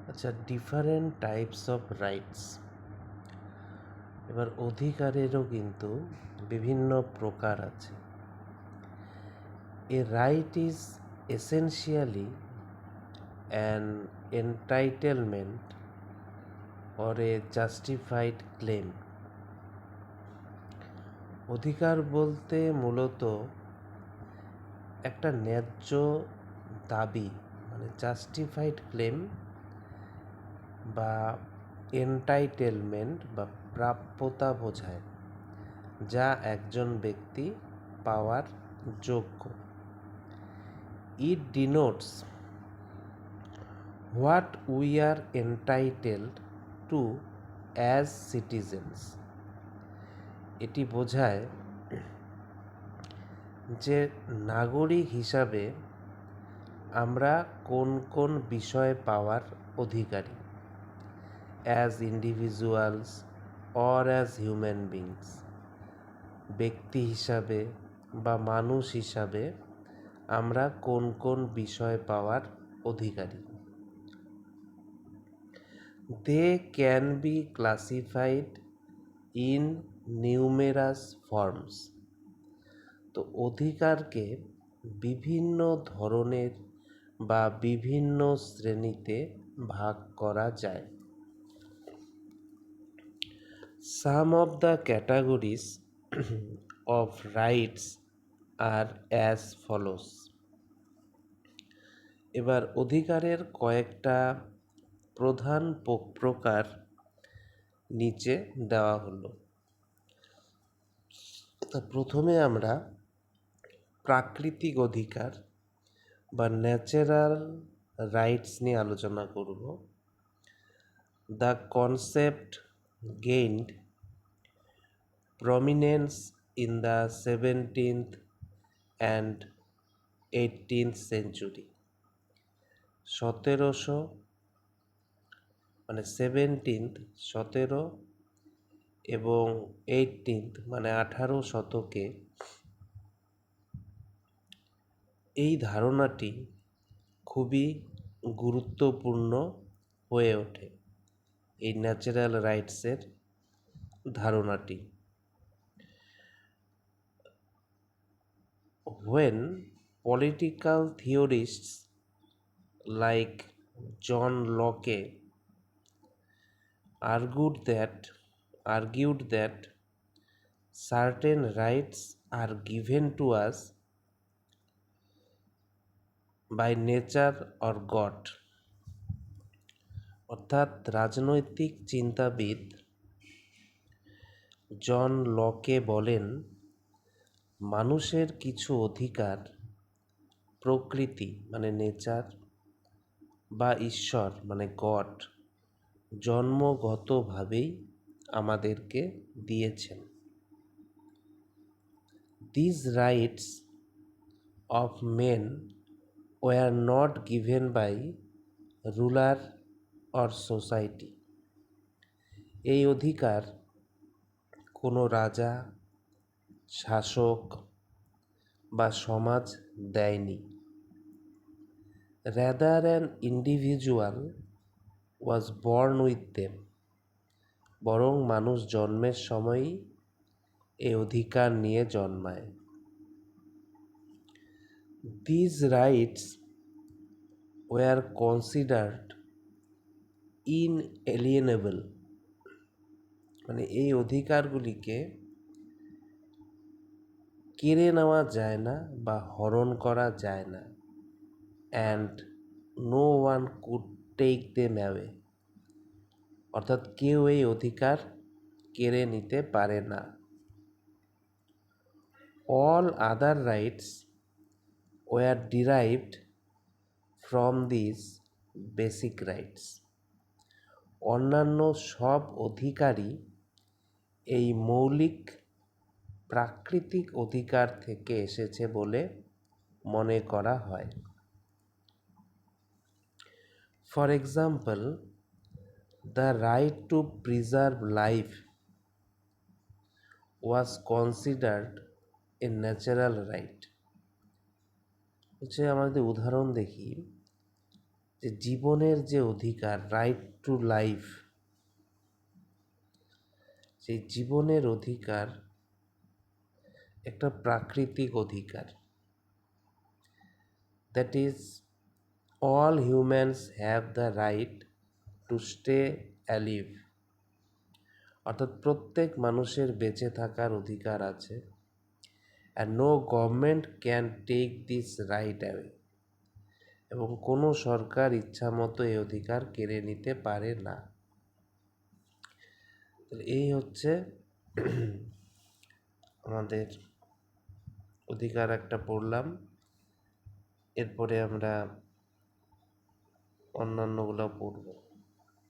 আচ্ছা, different types of rights. এবার অধিকারেরও কিন্তু বিভিন্ন প্রকার আছে। A right is essentially an entitlement or a justified claim. অধিকার বলতে মূলত একটা ন্যায্য দাবি, মানে জাস্টিফাইড ক্লেম বা এন্টাইটেলমেন্ট বা প্রাপ্যতা বোঝায়, যা একজন ব্যক্তি পাওয়ার যোগ্য। It denotes what we are entitled to as citizens. এটি বোঝায় যে নাগরিক হিসাবে আমরা কোন কোন বিষয়ে পাওয়ার অধিকারী, as individuals or as human beings. ব্যক্তি হিসাবে বা মানুষ হিসাবে আমরা কোন কোন বিষয় পাওয়ার অধিকারী। They can be classified in numerous forms. তো অধিকারকে বিভিন্ন ধরনের বা বিভিন্ন শ্রেণীতে ভাগ করা যায়। Some of the categories of rights are as follows. এবার অধিকারের কয়েকটা প্রধান প্রকার নিচে দেওয়া হলো। তা প্রথমে আমরা প্রাকৃতিক অধিকার বা ন্যাচারাল রাইটস নিয়ে আলোচনা করব। The concept gained prominence in the 17th and 18th century. 1700 মানে 17 এবং 18 শতকে এই ধারণাটি খুবই গুরুত্বপূর্ণ হয়ে ওঠে, এই ন্যাচারাল রাইটসের ধারণাটি। When political theorists like John Locke argued that certain rights are given to us by nature or God, অর্থাৎ রাজনৈতিক চিন্তাবিদ জন লকে বলেন, মানুষের কিছু অধিকার প্রকৃতি মানে নেচার বা ঈশ্বর মানে গড জন্মগতভাবেই আমাদেরকে দিয়েছেন। These rights of men were not given by ruler or society. এই অধিকার কোনো রাজা, শাসক বা সমাজ দেয়নি। Rather an individual was born with them. বরং মানুষ জন্মের সময়ই এই অধিকার নিয়ে জন্মায়। These rights were considered inalienable, মানে এই অধিকারগুলিকে কেড়ে নেওয়া যায় না বা হরণ করা যায় না। And no one could take them away, অর্থাৎ কেউ এই অধিকার কেড়ে নিতে পারে না। All other rights were derived from this basic rights. অন্যান্য সব অধিকারই এই মৌলিক প্রাকৃতিক অধিকার থেকে এসেছে বলে মনে করা হয়। For example, the right two preserve life was considered a natural right. হচ্ছে আমাদের উদাহরণ দেখি, যে জীবনের যে অধিকার, রাইট টু লাইফ, সেই জীবনের অধিকার একটা প্রাকৃতিক অধিকার। That is all humans have the right to stay alive, অর্থাৎ প্রত্যেক মানুষের বেঁচে থাকার অধিকার আছে। and no government can take this right away, এবং কোনো সরকার ইচ্ছামতো এই অধিকার কেড়ে নিতে পারে না। এই হচ্ছে আমাদের অধিকার একটা পড়লাম। এরপরে আমরা অন্যান্যগুলো পড়ব।